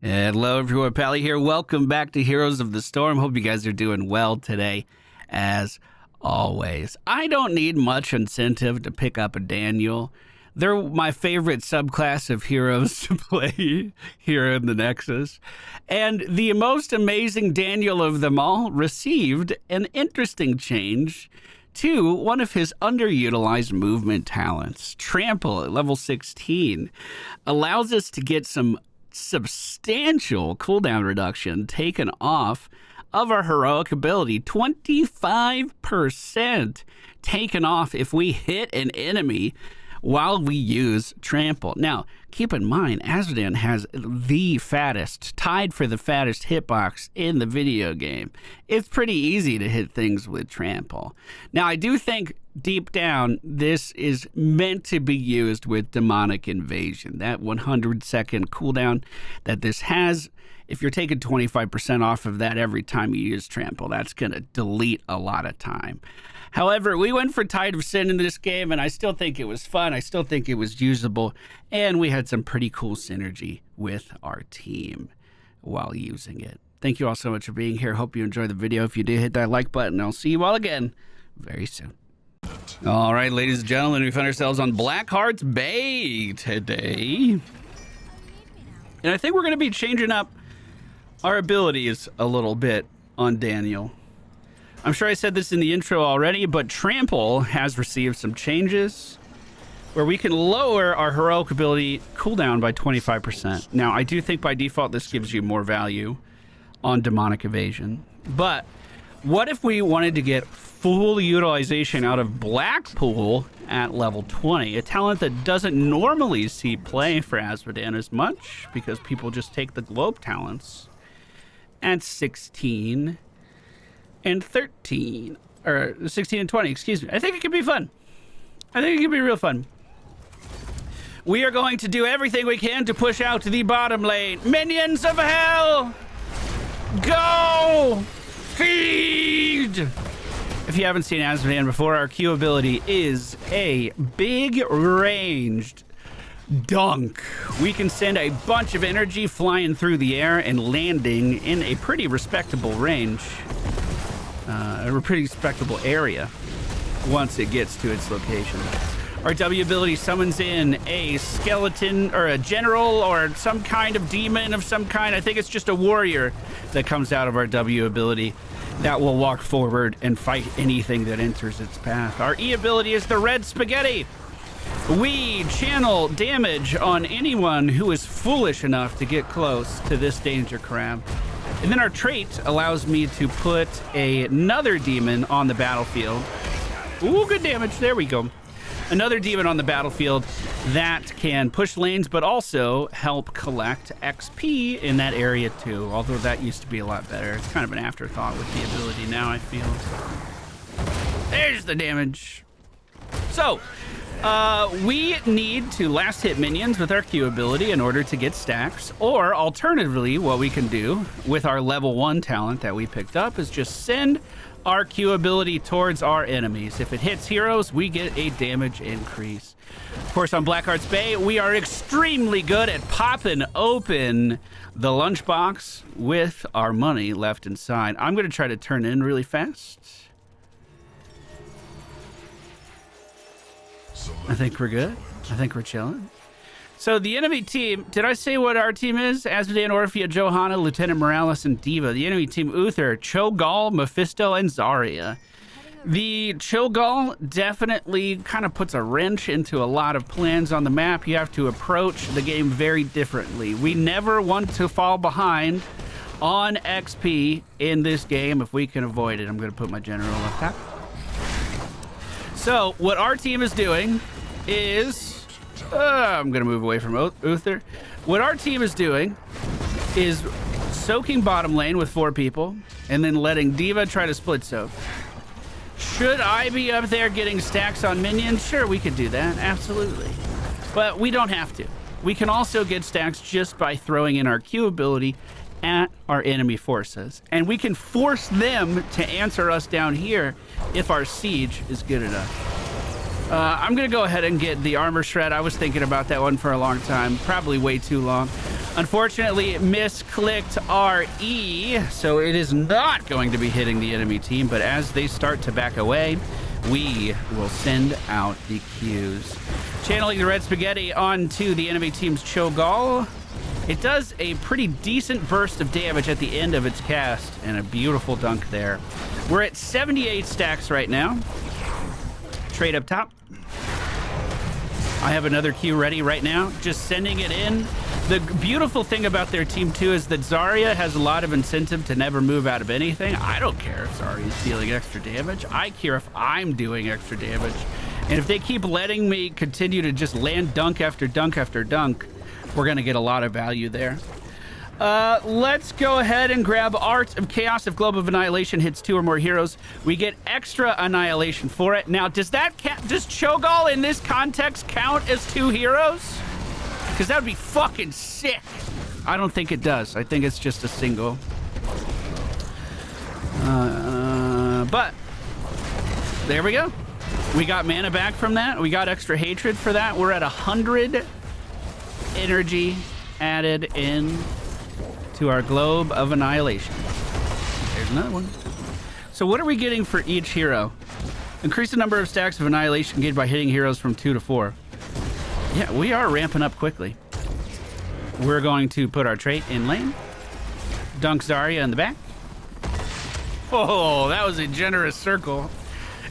Hello everyone, Pally here. Welcome back to Heroes of the Storm. Hope you guys are doing well today, as always. I don't need much incentive to pick up a Daniel. They're my favorite subclass of heroes to play here in the Nexus. And the most amazing Daniel of them all received an interesting change to one of his underutilized movement talents. Trample at level 16 allows us to get some substantial cooldown reduction taken off of our heroic ability. 25% taken off if we hit an enemy while we use Trample. Now, keep in mind, Azmodan has the fattest, tied for the fattest hitbox in the video game. It's pretty easy to hit things with Trample. Now, I do think deep down, this is meant to be used with Demonic Invasion. That 100-second cooldown that this has, if you're taking 25% off of that every time you use Trample, that's going to delete a lot of time. However, we went for Tide of Sin in this game, and I still think it was fun. I still think it was usable, and we had some pretty cool synergy with our team while using it. Thank you all so much for being here. Hope you enjoyed the video. If you did, hit that like button. I'll see you all again very soon. All right, ladies and gentlemen, we find ourselves on Blackheart's Bay today. And I think we're going to be changing up our abilities a little bit on Daniel. I'm sure I said this in the intro already, but Trample has received some changes where we can lower our heroic ability cooldown by 25%. Now, I do think by default this gives you more value on Demonic Evasion. But what if we wanted to get full utilization out of Blackpool at level 20, a talent that doesn't normally see play for Azmodan as much because people just take the globe talents at 16 and 13, or 16 and 20, excuse me. I think it could be fun. I think it could be real fun. We are going to do everything we can to push out to the bottom lane. Minions of hell, go feed! If you haven't seen Azmodan before, our Q ability is a big ranged dunk. We can send a bunch of energy flying through the air and landing in a pretty respectable range. A pretty respectable area once it gets to its location. Our W ability summons in a skeleton or a general or some kind of demon of some kind. I think it's just a warrior that comes out of our W ability that will walk forward and fight anything that enters its path. Our E ability is the red spaghetti. We channel damage on anyone who is foolish enough to get close to this danger crab. And then our trait allows me to put another demon on the battlefield. Ooh, good damage. There we go. Another demon on the battlefield that can push lanes, but also help collect XP in that area too. Although that used to be a lot better. It's kind of an afterthought with the ability now, I feel. There's the damage. So, we need to last hit minions with our Q ability in order to get stacks, or alternatively, what we can do with our level 1 talent that we picked up is just send our Q ability towards our enemies. If it hits heroes, we get a damage increase. Of course, on Blackheart's Bay, we are extremely good at popping open the lunchbox with our money left inside. I'm going to try to turn in really fast. I think we're good. I think we're chilling. So the enemy team, did I say what our team is? Azmodan, Orphea, Johanna, Lieutenant Morales, and Diva. The enemy team, Uther, Cho'Gall, Mephisto, and Zarya. The Cho'Gall definitely kind of puts a wrench into a lot of plans on the map. You have to approach the game very differently. We never want to fall behind on XP in this game if we can avoid it. I'm going to put my general up top. So what our team is doing is, I'm going to move away from Uther. What our team is doing is soaking bottom lane with 4 people and then letting Diva try to split soak. Should I be up there getting stacks on minions? Sure, we could do that, absolutely. But we don't have to. We can also get stacks just by throwing in our Q ability at our enemy forces. And we can force them to answer us down here if our siege is good enough. I'm gonna go ahead and get the armor shred. I was thinking about that one for a long time, probably way too long. Unfortunately, misclicked RE, so it is not going to be hitting the enemy team, but as they start to back away, we will send out the Qs. Channeling the red spaghetti onto the enemy team's Cho'Gall. It does a pretty decent burst of damage at the end of its cast, and a beautiful dunk there. We're at 78 stacks right now. Trade up top. I have another Q ready right now, just sending it in. The beautiful thing about their team, too, is that Zarya has a lot of incentive to never move out of anything. I don't care if Zarya is dealing extra damage. I care if I'm doing extra damage. And if they keep letting me continue to just land dunk after dunk after dunk, we're going to get a lot of value there. Let's go ahead and grab Art of Chaos. If Globe of Annihilation hits 2 or more heroes, we get extra Annihilation for it. Now, does Cho'Gall in this context count as 2 heroes? Because that would be fucking sick. I don't think it does. I think it's just a single. But there we go. We got mana back from that. We got extra hatred for that. We're at 100 energy added in to our Globe of Annihilation. There's another one. So what are we getting for each hero? Increase the number of stacks of Annihilation gained by hitting heroes from 2 to 4. Yeah, we are ramping up quickly. We're going to put our trait in lane. Dunk Zarya in the back. Oh, that was a generous circle.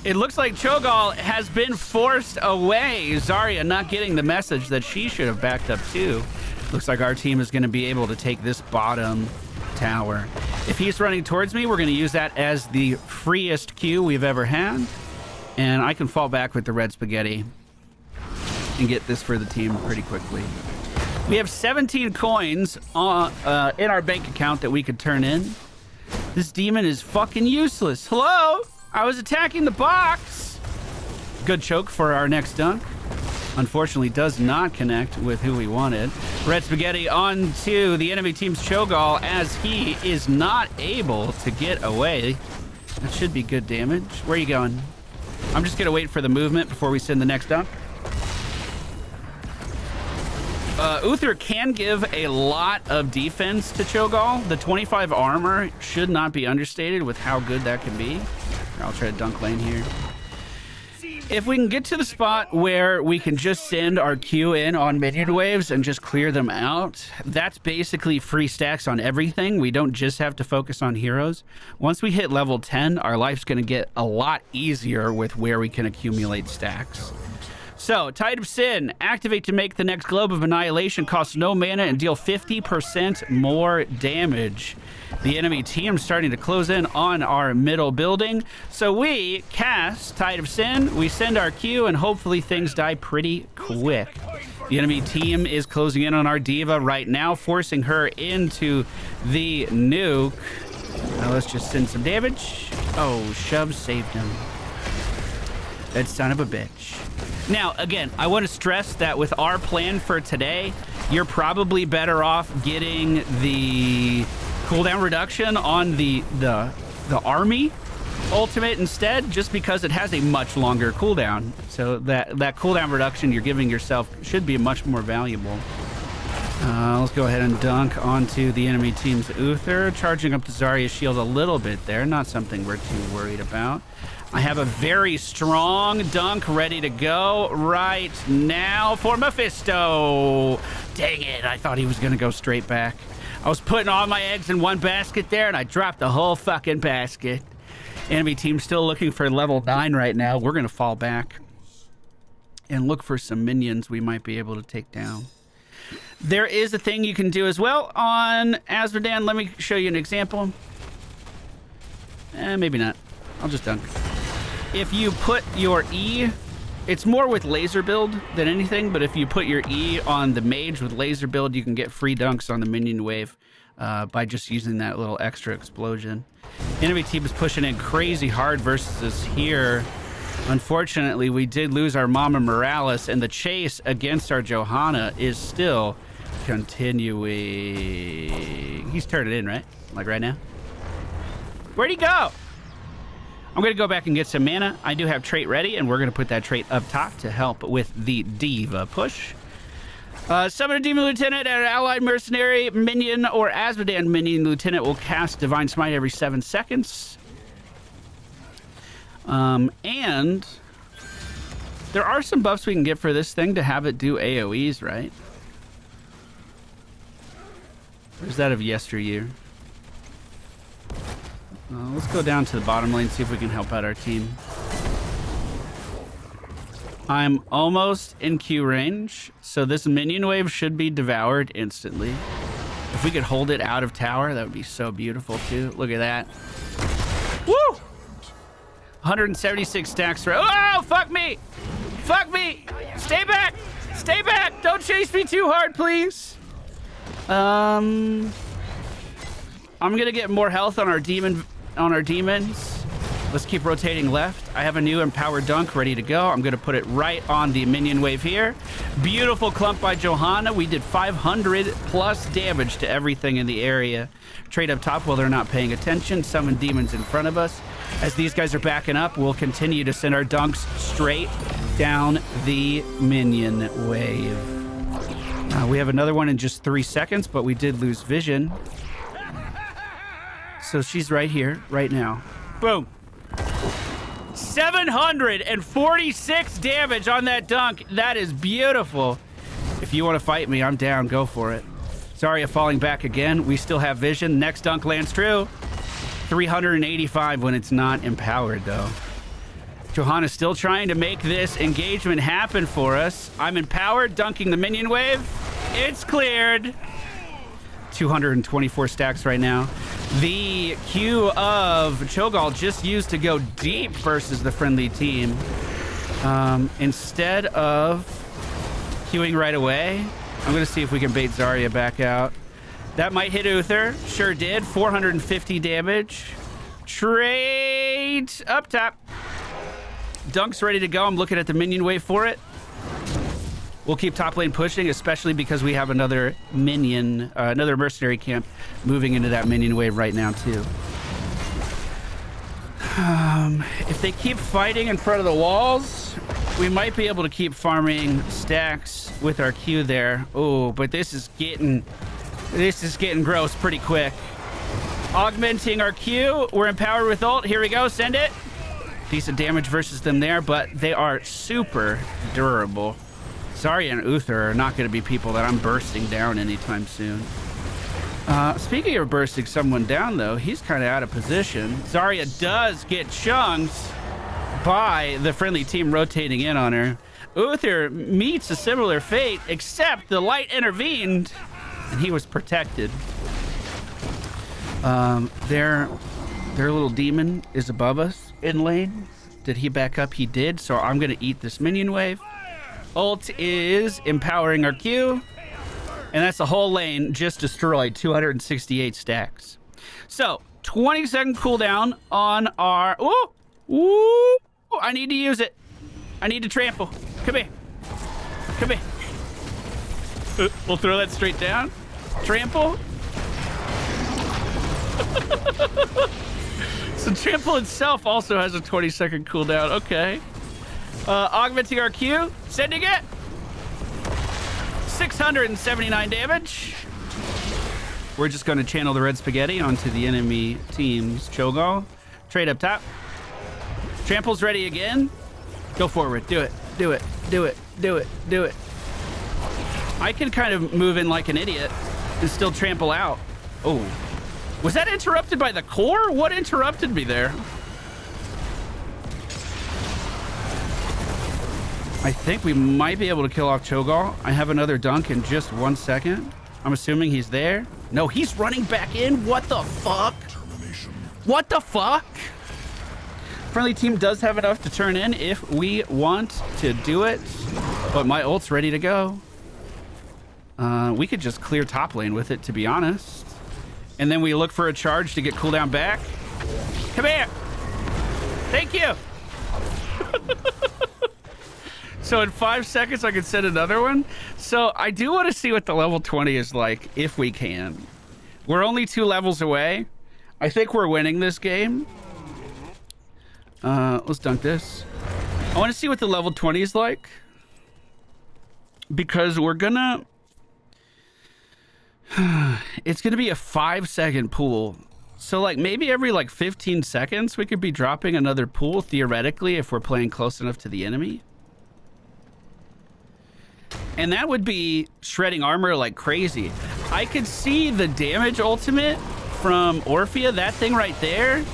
It looks like Cho'Gall has been forced away. Zarya not getting the message that she should have backed up too. Looks like our team is going to be able to take this bottom tower. If he's running towards me, we're going to use that as the freest Q we've ever had. And I can fall back with the red spaghetti and get this for the team pretty quickly. We have 17 coins in our bank account that we could turn in. This demon is fucking useless. Hello? I was attacking the box. Good choke for our next dunk. Unfortunately, does not connect with who we wanted. Red spaghetti onto the enemy team's Cho'Gall as he is not able to get away. That should be good damage. Where are you going? I'm just gonna wait for the movement before we send the next dunk. Uther can give a lot of defense to Cho'Gall. The 25 armor should not be understated with how good that can be. I'll try to dunk lane here. If we can get to the spot where we can just send our Q in on minion waves and just clear them out, that's basically free stacks on everything. We don't just have to focus on heroes. Once we hit level 10, our life's going to get a lot easier with where we can accumulate stacks. So, Tide of Sin, activate to make the next Globe of Annihilation, costs no mana and deal 50% more damage. The enemy team starting to close in on our middle building. So we cast Tide of Sin, we send our Q, and hopefully things die pretty quick. The enemy team is closing in on our diva right now, forcing her into the nuke. Now let's just send some damage. Oh, Shove saved him. That son of a bitch. Now, again, I want to stress that with our plan for today, you're probably better off getting the cooldown reduction on the army ultimate instead, just because it has a much longer cooldown. So that cooldown reduction you're giving yourself should be much more valuable. Let's go ahead and dunk onto the enemy team's Uther, charging up the Zarya's shield a little bit there. Not something we're too worried about. I have a very strong dunk ready to go right now for Mephisto. Dang it, I thought he was going to go straight back. I was putting all my eggs in one basket there, and I dropped the whole fucking basket. Enemy team still looking for level 9 right now. We're going to fall back and look for some minions we might be able to take down. There is a thing you can do as well on Azmodan. Let me show you an example. Maybe not. I'll just dunk. If you put your E, it's more with laser build than anything, but if you put your E on the mage with laser build, you can get free dunks on the minion wave by just using that little extra explosion. Enemy team is pushing in crazy hard versus us here. Unfortunately, we did lose our Mama Morales, and the chase against our Johanna is still continuing. He's turned it in, right? Like right now? Where'd he go? I'm going to go back and get some mana. I do have trait ready, and we're going to put that trait up top to help with the diva push. Summon a demon lieutenant and an allied mercenary minion or Azmodan minion lieutenant will cast Divine Smite every 7 seconds. And there are some buffs we can get for this thing to have it do AoEs, right? Or is that of yesteryear? Let's go down to the bottom lane, see if we can help out our team. I'm almost in Q range, so this minion wave should be devoured instantly. If we could hold it out of tower, that would be so beautiful too. Look at that. Woo! 176 stacks for... Oh, fuck me! Fuck me! Stay back! Stay back! Don't chase me too hard, please! I'm gonna get more health on our demons. Let's keep rotating left. I have a new empowered dunk ready to go. I'm gonna put it right on the minion wave here. Beautiful clump by Johanna. We did 500 plus damage to everything in the area. Trade up top while they're not paying attention. Summon demons in front of us. As these guys are backing up, we'll continue to send our dunks straight down the minion wave. We have another one in just 3 seconds, but we did lose vision. So she's right here, right now. Boom. 746 damage on that dunk. That is beautiful. If you want to fight me, I'm down. Go for it. Zarya falling back again. We still have vision. Next dunk lands true. 385 when it's not empowered, though. Johanna's still trying to make this engagement happen for us. I'm empowered, dunking the minion wave. It's cleared. 224 stacks right now. The Q of Cho'Gall just used to go deep versus the friendly team. Instead of queuing right away, I'm going to see if we can bait Zarya back out. That might hit Uther. Sure did. 450 damage. Trade up top. Dunk's ready to go. I'm looking at the minion wave for it. We'll keep top lane pushing, especially because we have another minion, another mercenary camp moving into that minion wave right now, too. If they keep fighting in front of the walls, we might be able to keep farming stacks with our Q there. Oh, but this is getting gross pretty quick. Augmenting our Q. We're empowered with ult. Here we go. Send it. Decent damage versus them there, but they are super durable. Zarya and Uther are not going to be people that I'm bursting down anytime soon. Speaking of bursting someone down, though, he's kind of out of position. Zarya does get chunked by the friendly team rotating in on her. Uther meets a similar fate, except the light intervened, and he was protected. Their little demon is above us in lane. Did he back up? He did, so I'm going to eat this minion wave. Ult is empowering our Q, and that's the whole lane just destroyed. 268 stacks. So 20-second cooldown on our... Ooh, I need to use it. I need to trample. Come here. Come here. We'll throw that straight down. Trample. So trample itself also has a 20-second cooldown. Okay. Augmenting our Q. Sending it. 679 damage. We're just going to channel the red spaghetti onto the enemy team's Cho'Gall. Trade up top. Trample's ready again. Go forward. Do it. Do it. Do it. Do it. Do it. I can kind of move in like an idiot and still trample out. Oh. Was that interrupted by the core? What interrupted me there? I think we might be able to kill off Cho'Gall. I have another dunk in just 1 second. I'm assuming he's there. No, he's running back in. What the fuck? What the fuck? Friendly team does have enough to turn in if we want to do it. But my ult's ready to go. We could just clear top lane with it, to be honest. And then we look for a charge to get cooldown back. Come here. Thank you. So in 5 seconds, I can send another one. So I do want to see what the level 20 is like, if we can. We're only 2 levels away. I think we're winning this game. Let's dunk this. I want to see what the level 20 is like. Because we're gonna It's going to be a 5-second pool. So like maybe every like 15 seconds we could be dropping another pool theoretically if we're playing close enough to the enemy. And that would be shredding armor like crazy. I could see the damage ultimate from Orphea, that thing right there,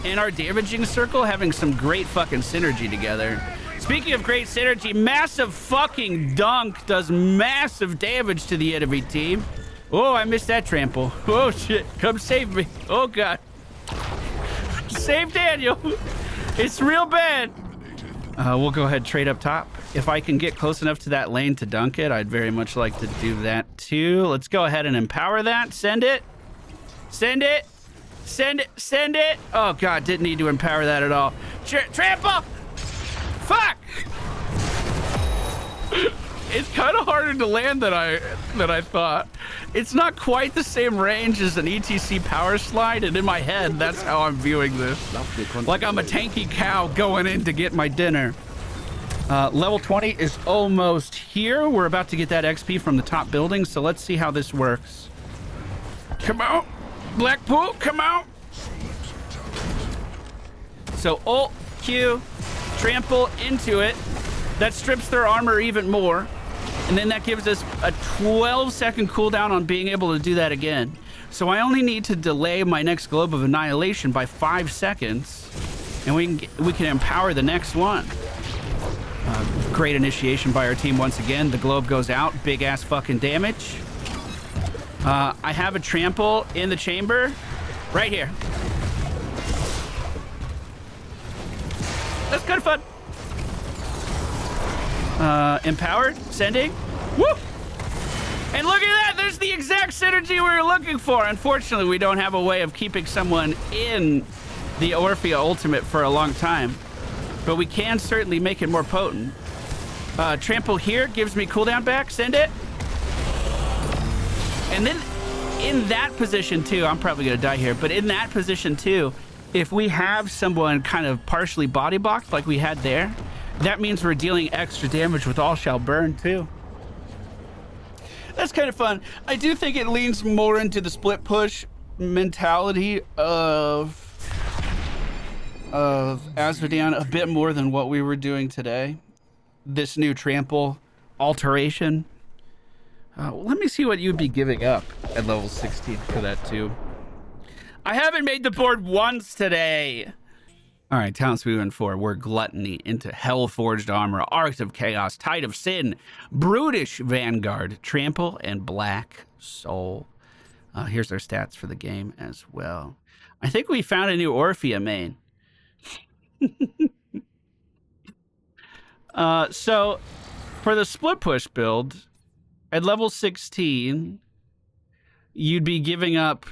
and our damaging circle having some great fucking synergy together. Speaking of great synergy, massive fucking dunk does massive damage to the enemy team. Oh, I missed that trample. Oh shit, come save me. Oh god. Save Daniel. It's real bad. We'll go ahead and trade up top. If I can get close enough to that lane to dunk it, I'd very much like to do that too. Let's go ahead and empower that. Send it. Send it. Send it. Send it. Oh god, didn't need to empower that at all. Trample. Fuck. It's kind of harder to land than I thought. It's not quite the same range as an ETC power slide, and in my head, that's how I'm viewing this. Like I'm a tanky cow going in to get my dinner. Level 20 is almost here. We're about to get that XP from the top building, so let's see how this works. Come on, Blackpool, come on. So ult, Q, trample into it. That strips their armor even more. And then that gives us a 12-second cooldown on being able to do that again. So I only need to delay my next globe of annihilation by 5 seconds, and we can empower the next one. Great initiation by our team once again. The globe goes out, big ass fucking damage. I have a trample in the chamber right here. That's good fun. Empowered, sending, woo! And look at that, there's the exact synergy we were looking for. Unfortunately, we don't have a way of keeping someone in the Orphea ultimate for a long time, but we can certainly make it more potent. Trample here gives me cooldown back, send it. And then in that position too, I'm probably gonna die here, but in that position too, if we have someone kind of partially body blocked like we had there, that means we're dealing extra damage with all shall burn too. That's kind of fun. I do think it leans more into the split push mentality of Azmodan a bit more than what we were doing today. This new trample alteration. Let me see what you'd be giving up at level 16 for that too. I haven't made the board once today. All right, talents we went for were Gluttony into Hell-Forged Armor, Arc of Chaos, Tide of Sin, Brutish Vanguard, Trample, and Black Soul. Here's our stats for the game as well. I think we found a new Orphea main. So, for the split push build, at level 16, you'd be giving up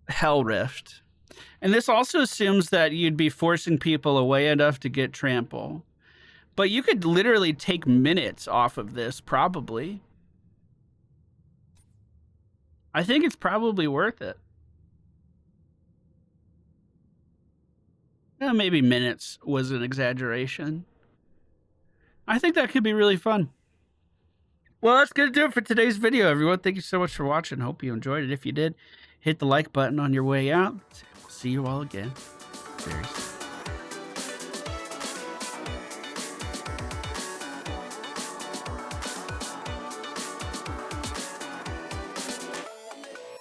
Hell Rift. And this also assumes that you'd be forcing people away enough to get trample. But you could literally take minutes off of this, probably. I think it's probably worth it. Yeah, maybe minutes was an exaggeration. I think that could be really fun. Well, that's going to do it for today's video, everyone. Thank you so much for watching. Hope you enjoyed it. If you did, hit the like button on your way out. See you all again very soon.